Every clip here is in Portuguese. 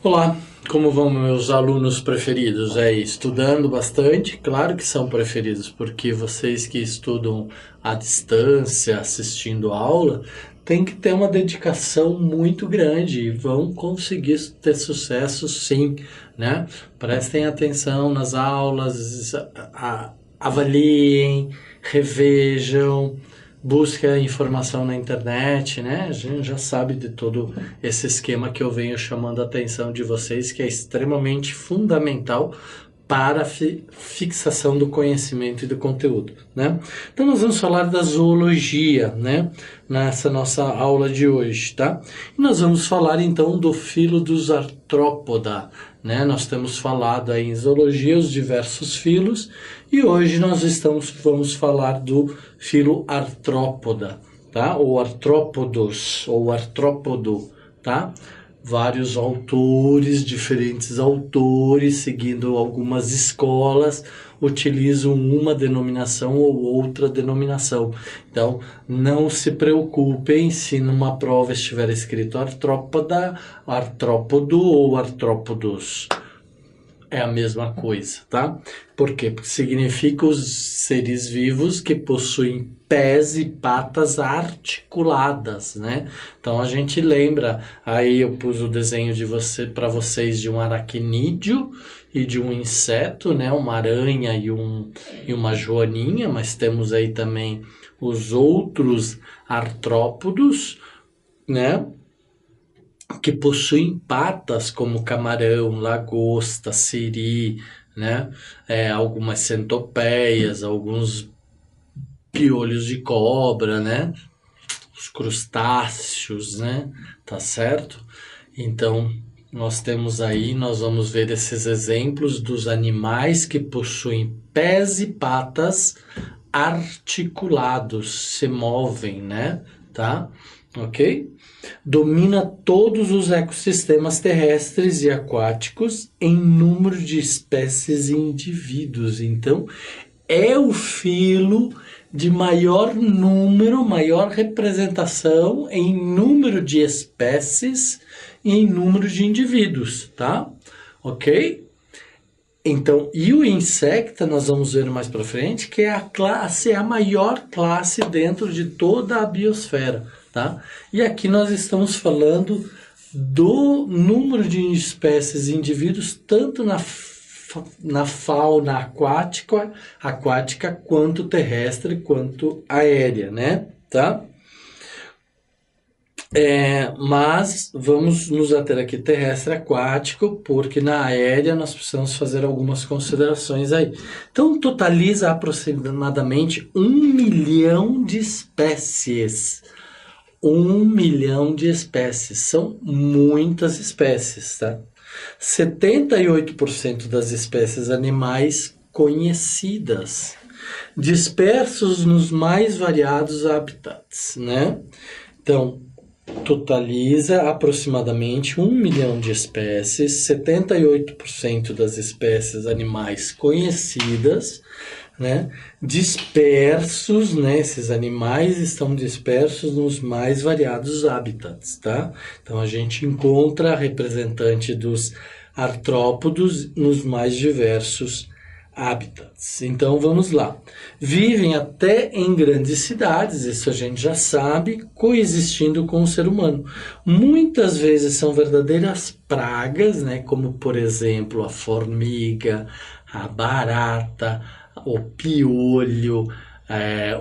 Olá, como vão meus alunos preferidos? Estudando bastante? Claro que são preferidos, porque vocês que estudam à distância, assistindo aula, têm que ter uma dedicação muito grande e vão conseguir ter sucesso sim, né? Prestem atenção nas aulas, avaliem, revejam, busca informação na internet, né? A gente já sabe de todo esse esquema que eu venho chamando a atenção de vocês, que é extremamente fundamental para a fixação do conhecimento e do conteúdo, né? Então nós vamos falar da zoologia, né? Nessa nossa aula de hoje, tá? E nós vamos falar então do filo dos artrópoda, né? Nós temos falado aí em zoologia os diversos filos e hoje vamos falar do filo artrópoda, tá? Ou artrópodos, ou artrópodo, tá? Vários autores, diferentes autores, seguindo algumas escolas, utilizam uma denominação ou outra denominação. Então, não se preocupem se numa prova estiver escrito artrópoda, artrópodo ou artrópodos. É a mesma coisa, tá? Por quê? Porque significa os seres vivos que possuem pés e patas articuladas, né? Então a gente lembra, aí eu pus o desenho para vocês de um aracnídeo e de um inseto, né? Uma aranha e uma joaninha, mas temos aí também os outros artrópodos, né? Que possuem patas como camarão, lagosta, siri, né? Algumas centopeias, alguns piolhos de cobra, né? Os crustáceos, né? Tá certo? Então, nós vamos ver esses exemplos dos animais que possuem pés e patas articulados, se movem, né? Tá? Ok? Domina todos os ecossistemas terrestres e aquáticos em número de espécies e indivíduos. Então, é o filo de maior número, maior representação em número de espécies e em número de indivíduos, tá? Ok? Então, e o insecta, nós vamos ver mais para frente, que é a maior classe dentro de toda a biosfera, tá? E aqui nós estamos falando do número de espécies e indivíduos tanto na fauna aquática quanto terrestre quanto aérea, né? Tá? Mas vamos nos ater aqui terrestre aquático, porque na aérea nós precisamos fazer algumas considerações aí. Então, totaliza aproximadamente 1 milhão de espécies. 1 milhão de espécies. São muitas espécies, tá? 78% das espécies animais conhecidas, dispersos nos mais variados habitats, né? Então, totaliza aproximadamente 1 milhão de espécies, 78% das espécies animais conhecidas, né? Dispersos, né? Esses animais estão dispersos nos mais variados habitats, tá? Então a gente encontra representante dos artrópodos nos mais diversos habitats. Então vamos lá. Vivem até em grandes cidades, isso a gente já sabe, coexistindo com o ser humano. Muitas vezes são verdadeiras pragas, né? Como por exemplo a formiga, a barata, o piolho,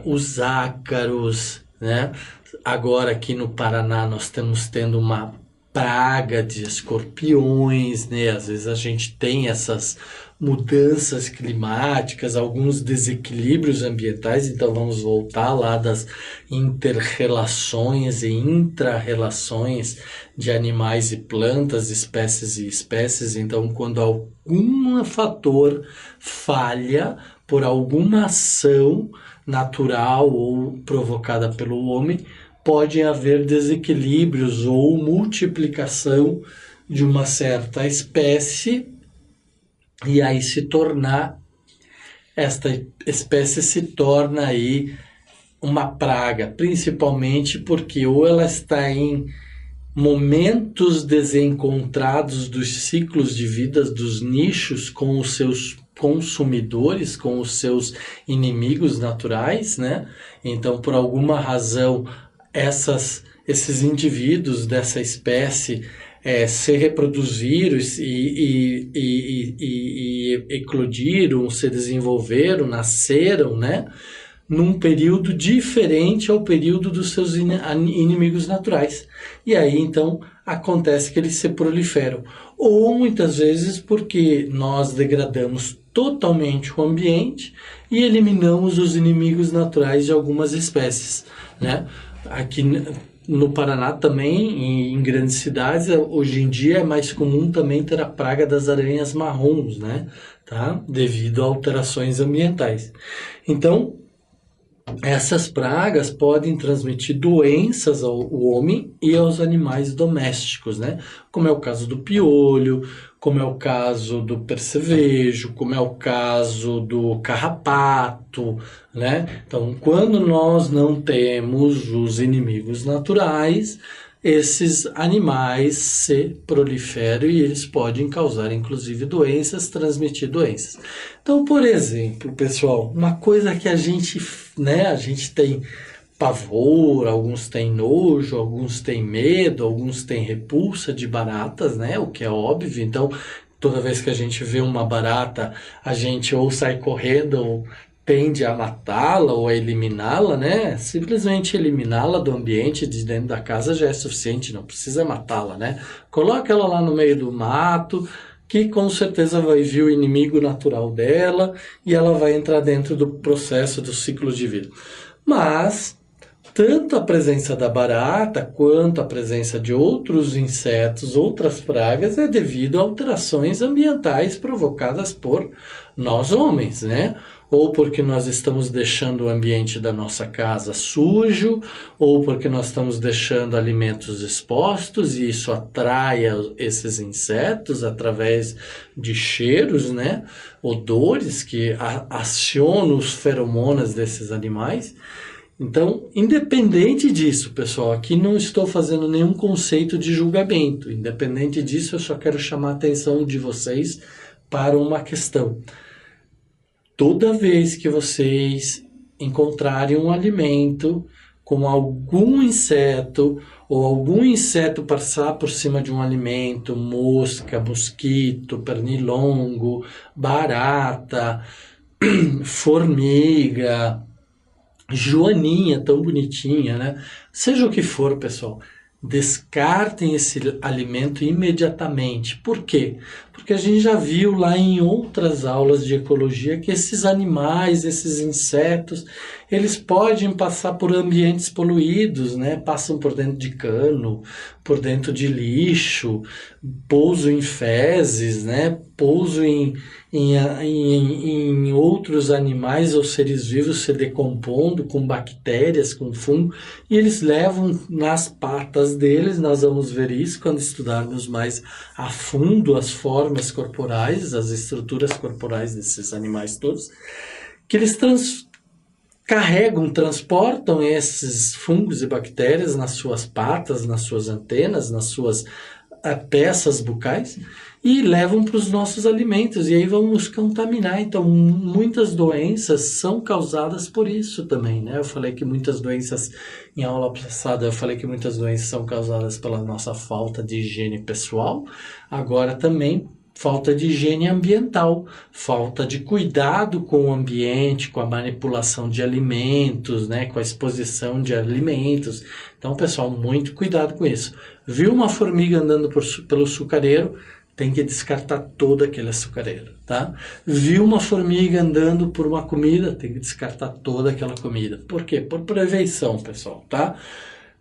os ácaros, né? Agora aqui no Paraná nós estamos tendo uma praga de escorpiões, né? Às vezes a gente tem essas mudanças climáticas, alguns desequilíbrios ambientais, então vamos voltar lá das interrelações e intrarrelações de animais e plantas, espécies e espécies. Então, quando algum fator falha por alguma ação natural ou provocada pelo homem, pode haver desequilíbrios ou multiplicação de uma certa espécie e aí esta espécie se torna aí uma praga, principalmente porque ou ela está em momentos desencontrados dos ciclos de vida dos nichos com os seus consumidores, com os seus inimigos naturais, né? Então, por alguma razão, esses indivíduos dessa espécie se reproduziram e eclodiram, se desenvolveram, nasceram, né? Num período diferente ao período dos seus inimigos naturais. E aí, então, acontece que eles se proliferam. Ou, muitas vezes, porque nós degradamos totalmente o ambiente e eliminamos os inimigos naturais de algumas espécies, né? Aqui no Paraná também, em grandes cidades, hoje em dia é mais comum também ter a praga das aranhas marrons, né? Tá? Devido a alterações ambientais. Então, essas pragas podem transmitir doenças ao homem e aos animais domésticos, né? Como é o caso do piolho, como é o caso do percevejo, como é o caso do carrapato, né? Então, quando nós não temos os inimigos naturais, esses animais se proliferam e eles podem causar, inclusive, doenças, transmitir doenças. Então, por exemplo, pessoal, uma coisa que a gente tem pavor, alguns têm nojo, alguns têm medo, alguns têm repulsa de baratas, né? O que é óbvio. Então, toda vez que a gente vê uma barata, a gente ou sai correndo ou tende a matá-la ou a eliminá-la, né? Simplesmente eliminá-la do ambiente de dentro da casa já é suficiente, não precisa matá-la, né? Coloca ela lá no meio do mato, que com certeza vai vir o inimigo natural dela e ela vai entrar dentro do processo do ciclo de vida. Mas tanto a presença da barata quanto a presença de outros insetos, outras pragas, é devido a alterações ambientais provocadas por nós homens, né? Ou porque nós estamos deixando o ambiente da nossa casa sujo, ou porque nós estamos deixando alimentos expostos e isso atrai esses insetos através de cheiros, né? Odores que acionam os feromonas desses animais. Então, independente disso, pessoal, aqui não estou fazendo nenhum conceito de julgamento. Independente disso, eu só quero chamar a atenção de vocês para uma questão. Toda vez que vocês encontrarem um alimento com algum inseto, ou algum inseto passar por cima de um alimento, mosca, mosquito, pernilongo, barata, formiga, joaninha, tão bonitinha, né? Seja o que for, pessoal, descartem esse alimento imediatamente. Por quê? Porque a gente já viu lá em outras aulas de ecologia que esses animais, esses insetos, eles podem passar por ambientes poluídos, né? Passam por dentro de cano, por dentro de lixo, pouso em fezes, né? Pouso em outros animais ou seres vivos se decompondo com bactérias, com fungo, e eles levam nas patas deles. Nós vamos ver isso quando estudarmos mais a fundo as formas corporais, as estruturas corporais desses animais todos, que eles transportam esses fungos e bactérias nas suas patas, nas suas antenas, nas suas peças bucais, e levam para os nossos alimentos, e aí vão nos contaminar. Então, muitas doenças são causadas por isso também, né? Eu falei que muitas doenças, em aula passada, eu falei que muitas doenças são causadas pela nossa falta de higiene pessoal, agora também falta de higiene ambiental, falta de cuidado com o ambiente, com a manipulação de alimentos, né, com a exposição de alimentos. Então, pessoal, muito cuidado com isso. Viu uma formiga andando pelo açucareiro, tem que descartar todo aquele açucareiro, tá? Viu uma formiga andando por uma comida, tem que descartar toda aquela comida. Por quê? Por prevenção, pessoal, tá?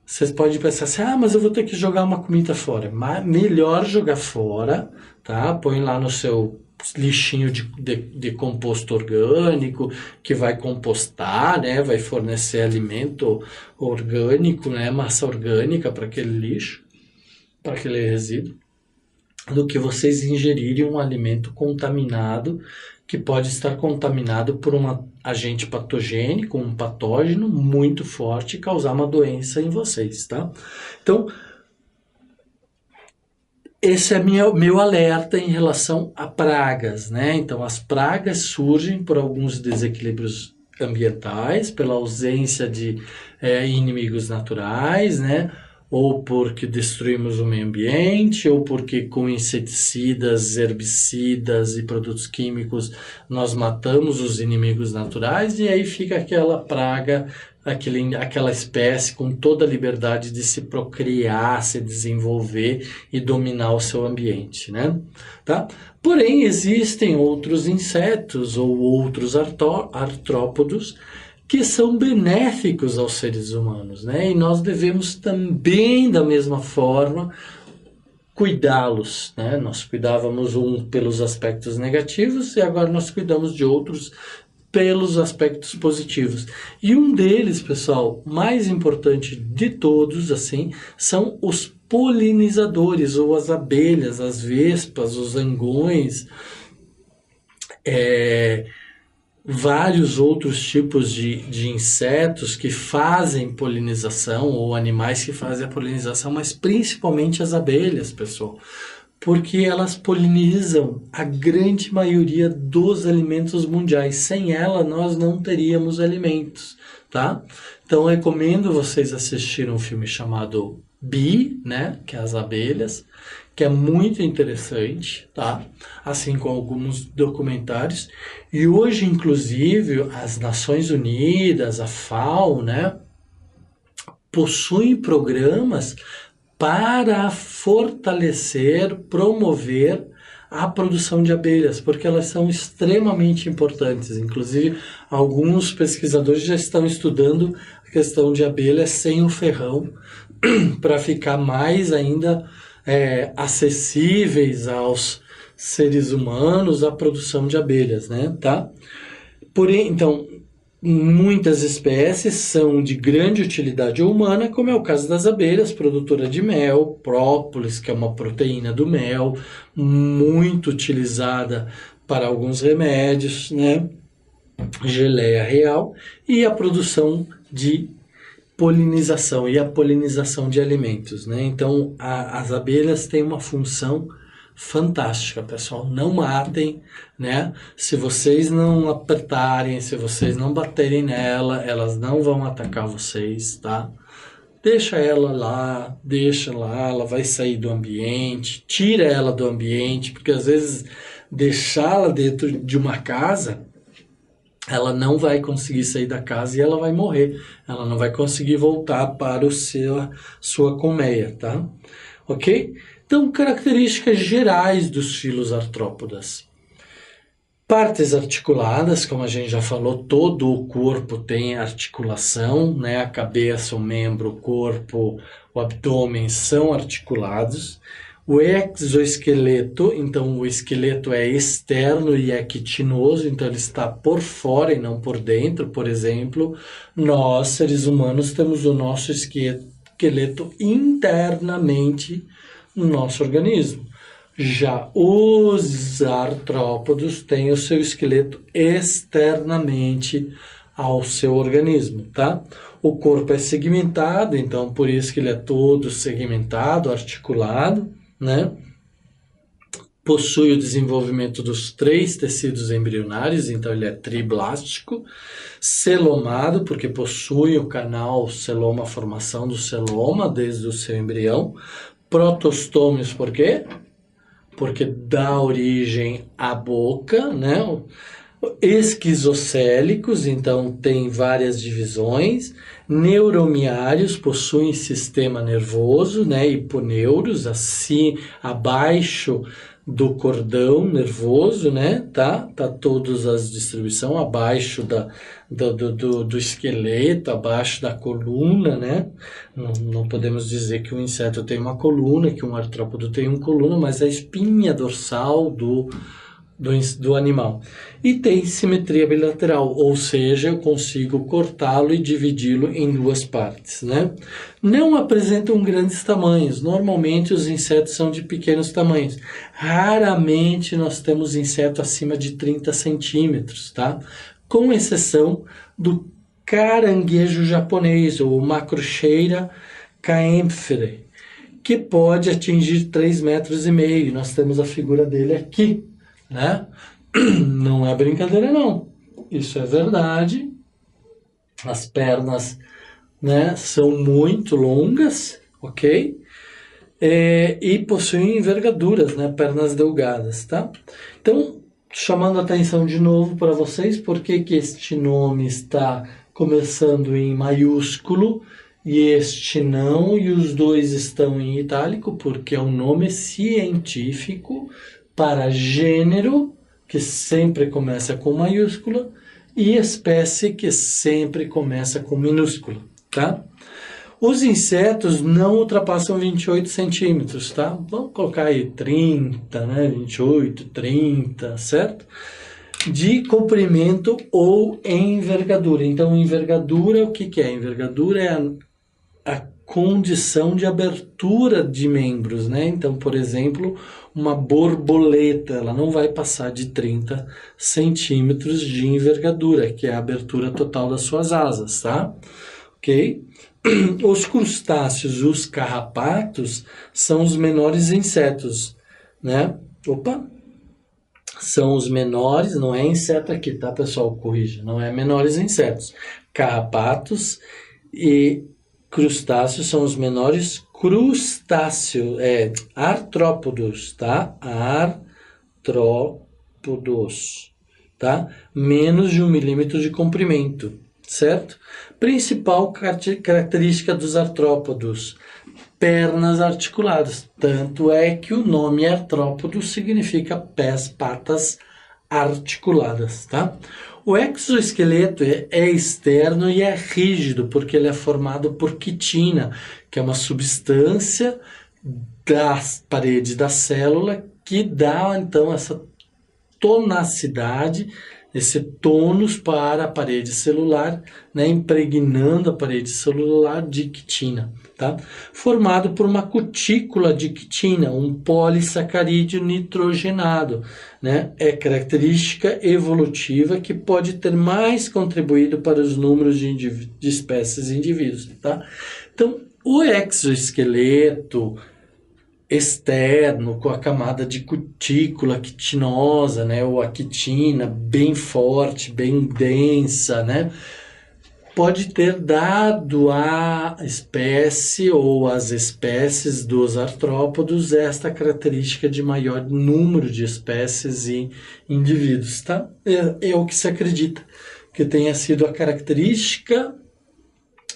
Vocês podem pensar assim, mas eu vou ter que jogar uma comida fora. Mas melhor jogar fora, tá? Põe lá no seu lixinho de composto orgânico, que vai compostar, né? Vai fornecer alimento orgânico, né? Massa orgânica para aquele lixo, para aquele resíduo, do que vocês ingerirem um alimento contaminado, que pode estar contaminado por um agente patogênico, um patógeno muito forte, e causar uma doença em vocês, tá? Então, esse é meu alerta em relação a pragas, né? Então, as pragas surgem por alguns desequilíbrios ambientais, pela ausência de inimigos naturais, né? Ou porque destruímos o meio ambiente, ou porque com inseticidas, herbicidas e produtos químicos nós matamos os inimigos naturais, e aí fica aquela praga, aquela espécie com toda a liberdade de se procriar, se desenvolver e dominar o seu ambiente, né? Tá? Porém, existem outros insetos ou outros artrópodos que são benéficos aos seres humanos, né? E nós devemos também, da mesma forma, cuidá-los, né? Nós cuidávamos pelos aspectos negativos e agora nós cuidamos de outros pelos aspectos positivos. E um deles, pessoal, mais importante de todos, assim, são os polinizadores, ou as abelhas, as vespas, os zangões, vários outros tipos de insetos que fazem polinização, ou animais que fazem a polinização, mas principalmente as abelhas, pessoal, porque elas polinizam a grande maioria dos alimentos mundiais. Sem ela, nós não teríamos alimentos, tá? Então, recomendo vocês assistirem um filme chamado Bee, né? Que é as abelhas, que é muito interessante, tá? Assim como alguns documentários. E hoje, inclusive, as Nações Unidas, a FAO, né? Possuem programas para fortalecer, promover a produção de abelhas, porque elas são extremamente importantes. Inclusive, alguns pesquisadores já estão estudando a questão de abelhas sem o ferrão, para ficar mais ainda acessíveis aos seres humanos a produção de abelhas, né? Tá? Porém, então, muitas espécies são de grande utilidade humana, como é o caso das abelhas, produtora de mel, própolis, que é uma proteína do mel, muito utilizada para alguns remédios, né? Geleia real, e a produção de polinização e a polinização de alimentos, né? Então, as abelhas têm uma função fantástica, pessoal. Não matem, né? Se vocês não apertarem, se vocês não baterem nela, elas não vão atacar vocês, tá? Deixa ela lá, ela vai sair do ambiente, tira ela do ambiente, porque às vezes deixá-la dentro de uma casa, ela não vai conseguir sair da casa e ela vai morrer. Ela não vai conseguir voltar para sua colmeia, tá? Ok? Então, características gerais dos filos artrópodas. Partes articuladas, como a gente já falou, todo o corpo tem articulação, né? A cabeça, o membro, o corpo, o abdômen são articulados. O exoesqueleto, então o esqueleto é externo e é quitinoso, então ele está por fora e não por dentro. Por exemplo, nós, seres humanos, temos o nosso esqueleto internamente no nosso organismo. Já os artrópodos têm o seu esqueleto externamente ao seu organismo, tá? O corpo é segmentado, então por isso que ele é todo segmentado, articulado, né? Possui o desenvolvimento dos 3 tecidos embrionários, então ele é triblástico, celomado, porque possui o canal celoma, a formação do celoma desde o seu embrião, protostômios, por quê? Porque dá origem à boca, né? Esquizocélicos, então tem várias divisões. Neuromiários possuem sistema nervoso, né? Hiponeuros, assim, abaixo do cordão nervoso, né? Tá todas as distribuições abaixo do esqueleto, abaixo da coluna, né? Não podemos dizer que um inseto tem uma coluna, que um artrópodo tem uma coluna, mas a espinha dorsal do animal. E tem simetria bilateral, ou seja, eu consigo cortá-lo e dividi-lo em 2 partes, né? Não apresentam grandes tamanhos, normalmente os insetos são de pequenos tamanhos. Raramente nós temos inseto acima de 30 centímetros, tá? Com exceção do caranguejo japonês, ou Macrocheira caempfere, que pode atingir 3,5 metros. Nós temos a figura dele aqui, né? Não é brincadeira, não. Isso é verdade. As pernas, né, são muito longas, ok? E possuem envergaduras, né, pernas delgadas, tá? Então, chamando a atenção de novo para vocês, por que este nome está começando em maiúsculo e este não, e os dois estão em itálico, porque é um nome científico para gênero, que sempre começa com maiúscula, e espécie, que sempre começa com minúscula, tá? Os insetos não ultrapassam 28 centímetros, tá? Vamos colocar aí 30, né? 28, 30, certo? De comprimento ou envergadura. Então, envergadura, o que é? Envergadura é a condição de abertura de membros, né? Então, por exemplo, uma borboleta, ela não vai passar de 30 centímetros de envergadura, que é a abertura total das suas asas, tá? Ok? Os crustáceos, os carrapatos, são os menores insetos, né? São os menores, não é inseto aqui, tá, pessoal? Corrija, não é menores insetos. Carrapatos e crustáceos são os menores crustáceos, artrópodos, tá? Artrópodos, tá? Menos de 1 milímetro de comprimento, certo? Principal característica dos artrópodos, pernas articuladas. Tanto é que o nome artrópodo significa pés, patas articuladas, tá? O exoesqueleto é externo e é rígido, porque ele é formado por quitina, que é uma substância das paredes da célula que dá, então, essa tonacidade, esse tônus para a parede celular, né, impregnando a parede celular de quitina, tá? Formado por uma cutícula de quitina, um polissacarídeo nitrogenado, né? É característica evolutiva que pode ter mais contribuído para os números de espécies e indivíduos, tá? Então, o exoesqueleto externo, com a camada de cutícula quitinosa, né, ou a quitina bem forte, bem densa, né, pode ter dado à espécie ou às espécies dos artrópodos esta característica de maior número de espécies e indivíduos, tá? É o que se acredita que tenha sido a característica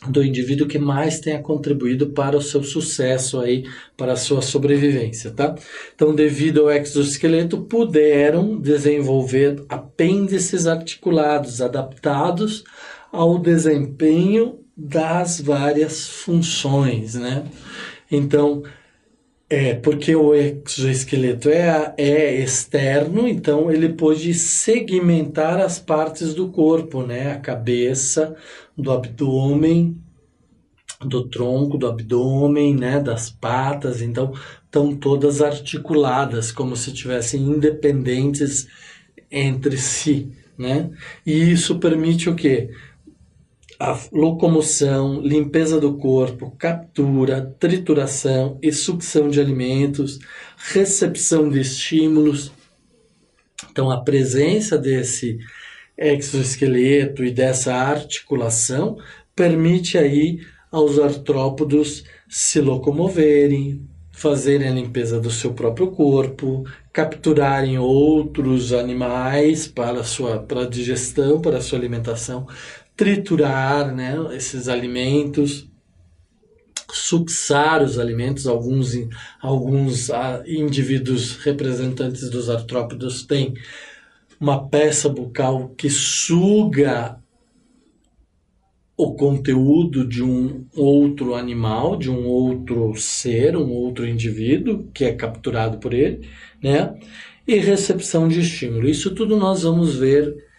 do indivíduo que mais tenha contribuído para o seu sucesso aí, para a sua sobrevivência, tá? Então, devido ao exoesqueleto, puderam desenvolver apêndices articulados, adaptados ao desempenho das várias funções, né? Então, porque o exoesqueleto é externo, então ele pode segmentar as partes do corpo, né? A cabeça, do abdômen, do tronco, do abdômen, né? Das patas, então estão todas articuladas, como se estivessem independentes entre si, né? E isso permite o quê? A locomoção, limpeza do corpo, captura, trituração e sucção de alimentos, recepção de estímulos. Então, a presença desse exoesqueleto e dessa articulação permite aí aos artrópodos se locomoverem, fazerem a limpeza do seu próprio corpo, capturarem outros animais para a digestão, para a sua alimentação, triturar, né, esses alimentos, succionar os alimentos. Alguns indivíduos representantes dos artrópodos têm uma peça bucal que suga o conteúdo de um outro animal, de um outro ser, um outro indivíduo que é capturado por ele, né? E recepção de estímulo. Isso tudo nós vamos ver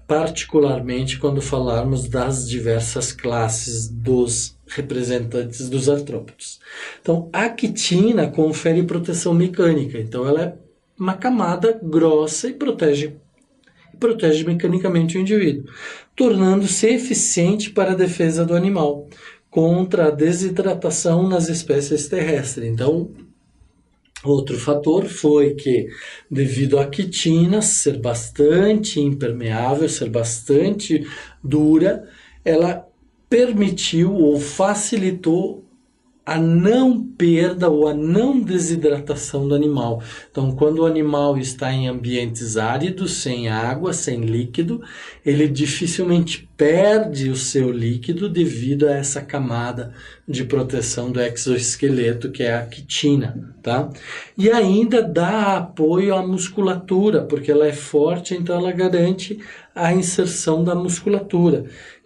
particularmente quando falarmos das diversas classes dos representantes dos artrópodos. Então, a quitina confere proteção mecânica, então ela é uma camada grossa e protege mecanicamente o indivíduo, tornando-se eficiente para a defesa do animal, contra a desidratação nas espécies terrestres. Então, outro fator foi que, devido à quitina ser bastante impermeável, ser bastante dura, ela permitiu ou facilitou a não perda ou a não desidratação do animal. Então, quando o animal está em ambientes áridos, sem água, sem líquido, ele dificilmente perde o seu líquido devido a essa camada de proteção do exoesqueleto, que é a quitina, tá? E ainda dá apoio à musculatura, porque ela é forte, então ela garante a inserção da musculatura,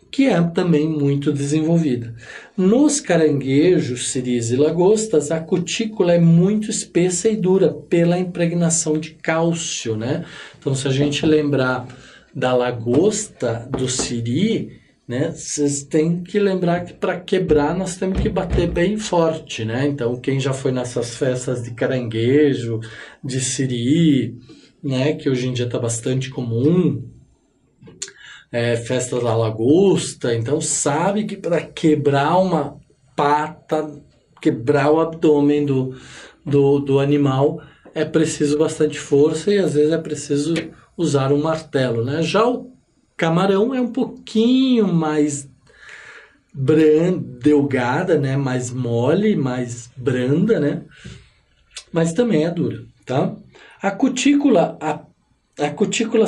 que é também muito desenvolvida. Nos caranguejos, siris e lagostas, a cutícula é muito espessa e dura pela impregnação de cálcio, né? Então, se a gente lembrar da lagosta, do siri, né, vocês têm que lembrar que para quebrar nós temos que bater bem forte, né? Então, quem já foi nessas festas de caranguejo, de siri, né, que hoje em dia está bastante comum, festa da lagosta, então sabe que para quebrar uma pata, quebrar o abdômen do animal, é preciso bastante força e às vezes é preciso usar um martelo, né? Já o camarão é um pouquinho mais delgada, né? Mais mole, mais branda, né? Mas também é dura, tá? A cutícula, a cutícula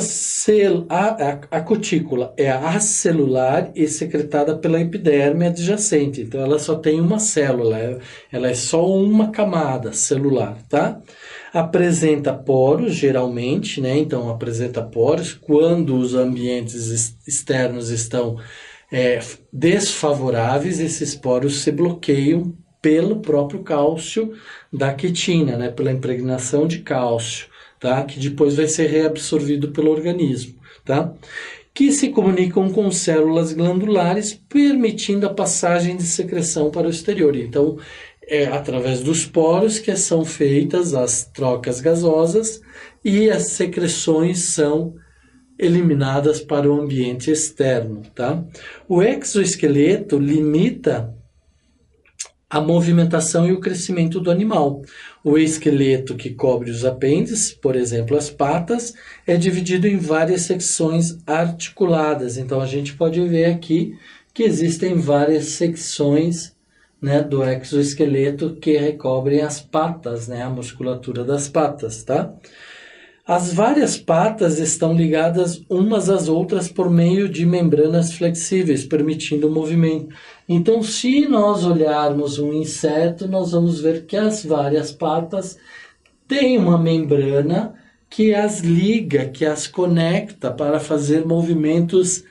é acelular e secretada pela epiderme adjacente. Então, ela só tem uma célula, ela é só uma camada celular, tá? Apresenta poros, geralmente, né? Então, apresenta poros quando os ambientes externos estão desfavoráveis, esses poros se bloqueiam pelo próprio cálcio da quitina, né? Pela impregnação de cálcio. Tá? Que depois vai ser reabsorvido pelo organismo, tá? Que se comunicam com células glandulares, permitindo a passagem de secreção para o exterior. Então, é através dos poros que são feitas as trocas gasosas e as secreções são eliminadas para o ambiente externo, tá? O exoesqueleto limita a movimentação e o crescimento do animal. O esqueleto que cobre os apêndices, por exemplo, as patas, é dividido em várias secções articuladas. Então, a gente pode ver aqui que existem várias secções, né, do exoesqueleto que recobrem as patas, né, a musculatura das patas, tá? As várias patas estão ligadas umas às outras por meio de membranas flexíveis, permitindo o movimento. Então, se nós olharmos um inseto, nós vamos ver que as várias patas têm uma membrana que as liga, que as conecta para fazer movimentos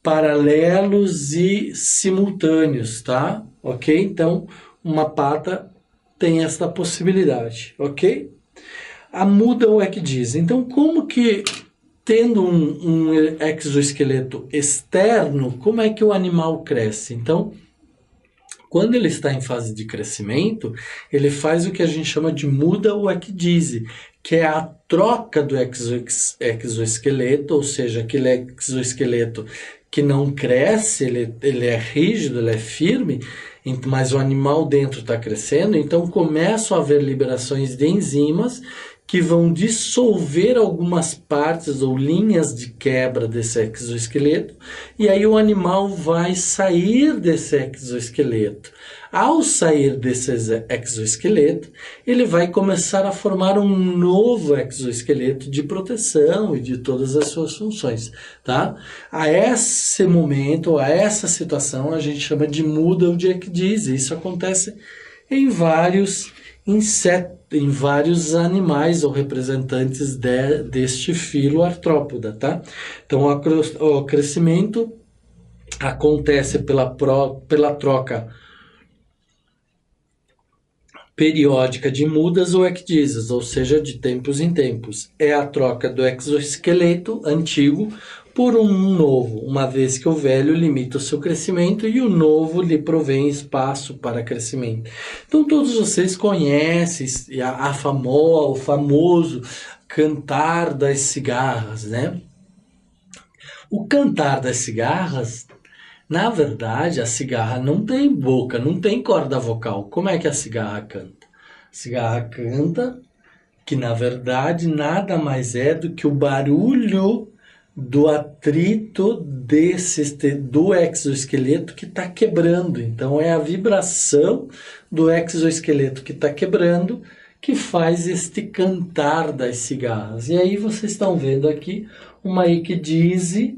paralelos e simultâneos, tá? Ok? Então, uma pata tem essa possibilidade, ok? A muda o ecdise. Então, como que, tendo um exoesqueleto externo, como é que o animal cresce? Então, quando ele está em fase de crescimento, ele faz o que a gente chama de muda o ecdise, que é a troca do exoesqueleto, ou seja, aquele exoesqueleto que não cresce, ele é rígido, ele é firme, mas o animal dentro está crescendo, então começam a haver liberações de enzimas que vão dissolver algumas partes ou linhas de quebra desse exoesqueleto, e aí o animal vai sair desse exoesqueleto. Ao sair desse exoesqueleto, ele vai começar a formar um novo exoesqueleto de proteção e de todas as suas funções, tá? A esse momento, a essa situação, a gente chama de muda ou de ecdise. Isso acontece em vários insetos, em vários animais ou representantes deste filo artrópoda, tá? Então, o crescimento acontece pela troca periódica de mudas ou ecdises, ou seja, de tempos em tempos. É a troca do exoesqueleto antigo por um novo, uma vez que o velho limita o seu crescimento e o novo lhe provém espaço para crescimento. Então todos vocês conhecem o famoso cantar das cigarras, né? O cantar das cigarras Na verdade, a cigarra não tem boca, não tem corda vocal. Como é que a cigarra canta? A cigarra canta que, na verdade, nada mais é do que o barulho do atrito do exoesqueleto que está quebrando. Então, é a vibração do exoesqueleto que está quebrando que faz este cantar das cigarras. E aí vocês estão vendo aqui uma icdise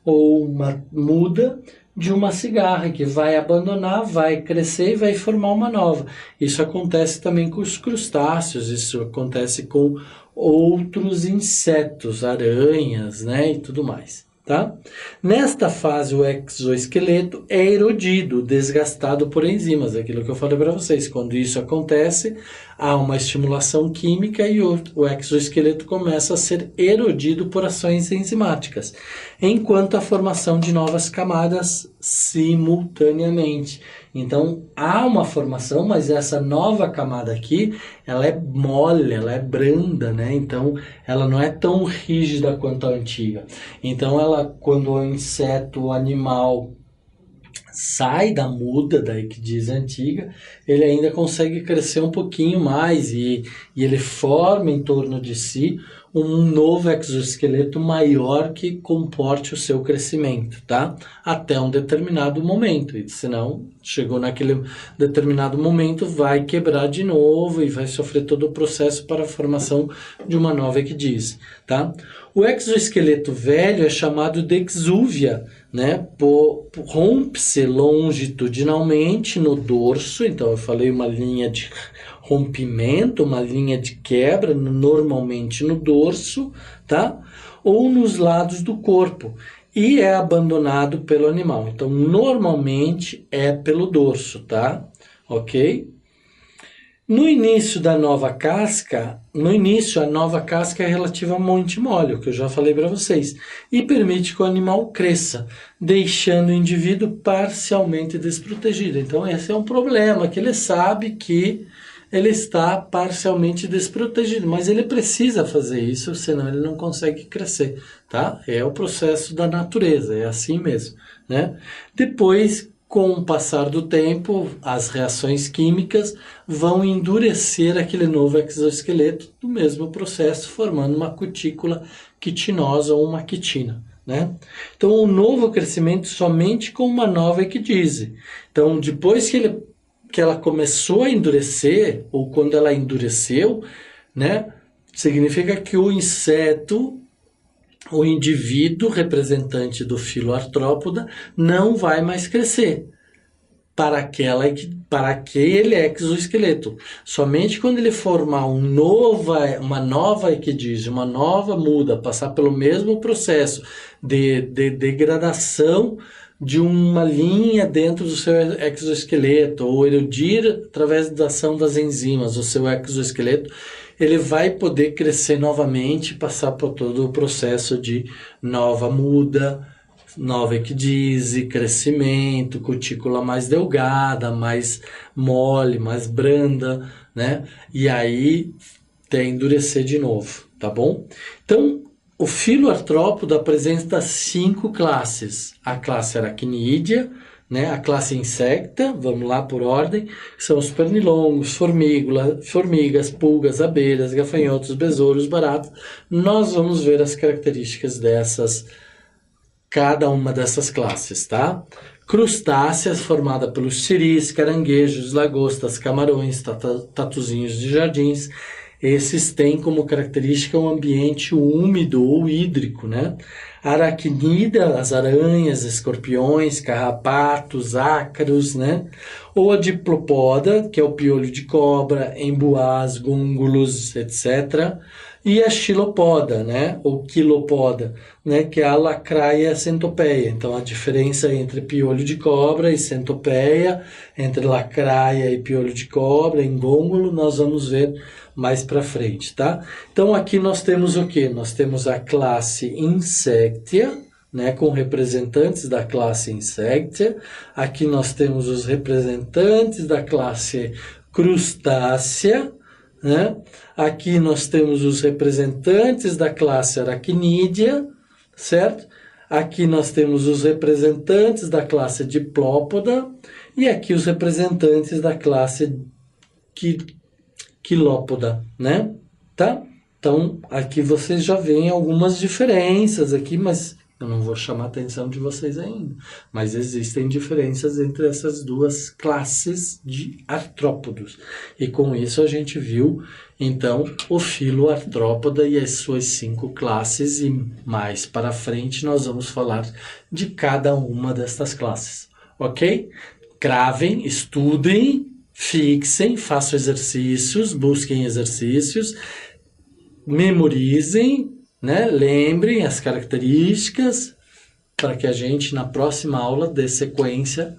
ou uma muda de uma cigarra que vai abandonar, vai crescer e vai formar uma nova. Isso acontece também com os crustáceos, isso acontece com outros insetos, aranhas, né, e tudo mais. Tá? Nesta fase, o exoesqueleto é erodido, desgastado por enzimas, aquilo que eu falei para vocês. Quando isso acontece, há uma estimulação química e o exoesqueleto começa a ser erodido por ações enzimáticas, enquanto a formação de novas camadas simultaneamente. Então, há uma formação, mas essa nova camada aqui, ela é mole, ela é branda, né? Então, ela não é tão rígida quanto a antiga. Então, quando o inseto, o animal, sai da muda, da icdise antiga, ele ainda consegue crescer um pouquinho mais e ele forma em torno de si um novo exoesqueleto maior que comporte o seu crescimento, tá? Até um determinado momento, e senão chegou naquele determinado momento, vai quebrar de novo e vai sofrer todo o processo para a formação de uma nova icdise, tá? O exoesqueleto velho é chamado de exúvia, né? Rompe-se longitudinalmente no dorso, então eu falei uma linha de rompimento, uma linha de quebra, normalmente no dorso, tá? Ou nos lados do corpo, e é abandonado pelo animal. Então, normalmente é pelo dorso, tá? Ok? No início a nova casca é relativamente mole, o que eu já falei para vocês, e permite que o animal cresça, deixando o indivíduo parcialmente desprotegido. Então, esse é um problema, que ele sabe que ele está parcialmente desprotegido, mas ele precisa fazer isso, senão ele não consegue crescer, tá? É o processo da natureza, é assim mesmo, né? Depois, com o passar do tempo, as reações químicas vão endurecer aquele novo exoesqueleto do mesmo processo, formando uma cutícula quitinosa ou uma quitina, né? Então, o novo crescimento somente com uma nova icdise. Então, depois que ela começou a endurecer, ou quando ela endureceu, né, significa que o inseto, o indivíduo representante do filo artrópoda, não vai mais crescer para aquele exoesqueleto. Somente quando ele formar uma nova icdise, uma nova muda, passar pelo mesmo processo de degradação de uma linha dentro do seu exoesqueleto, ou erodir através da ação das enzimas o seu exoesqueleto, ele vai poder crescer novamente, passar por todo o processo de nova muda, nova icdise, crescimento, cutícula mais delgada, mais mole, mais branda, né? E aí até endurecer de novo, tá bom? Então, o filo artrópodo apresenta 5 classes. A classe aracnídea, né? A classe insecta, vamos lá por ordem, que são os pernilongos, formigas, pulgas, abelhas, gafanhotos, besouros, baratas. Nós vamos ver as características cada uma dessas classes, tá? Crustáceas, formada pelos siris, caranguejos, lagostas, camarões, tatuzinhos de jardins. Esses têm como característica um ambiente úmido ou hídrico, né? Aracnida, as aranhas, escorpiões, carrapatos, ácaros, né? Ou a diplopoda, que é o piolho de cobra, embuás, gúngulos, etc. E a xilopoda, né? Ou quilopoda, né? Que é a lacraia centopeia. Então, a diferença entre piolho de cobra e centopeia, entre lacraia e piolho de cobra, em gôngulo, nós vamos ver mais para frente, tá? Então, aqui nós temos o quê? Nós temos a classe Insectia, né, com representantes da classe Insectia. Aqui nós temos os representantes da classe Crustácea, né? Aqui nós temos os representantes da classe Aracnídea, certo? Aqui nós temos os representantes da classe Diplópoda e aqui os representantes da classe Quilópoda, né? Tá? Então, aqui vocês já veem algumas diferenças aqui, mas eu não vou chamar a atenção de vocês ainda. Mas existem diferenças entre essas duas classes de artrópodos. E com isso a gente viu, então, o filo artrópoda e as suas 5 classes. E mais para frente nós vamos falar de cada uma destas classes. Ok? Gravem, estudem, fixem, façam exercícios, busquem exercícios, memorizem, né? Lembrem as características para que a gente, na próxima aula, dê sequência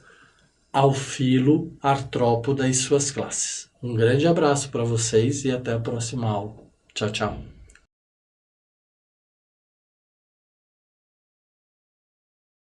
ao filo artrópoda e suas classes. Um grande abraço para vocês e até a próxima aula. Tchau, tchau.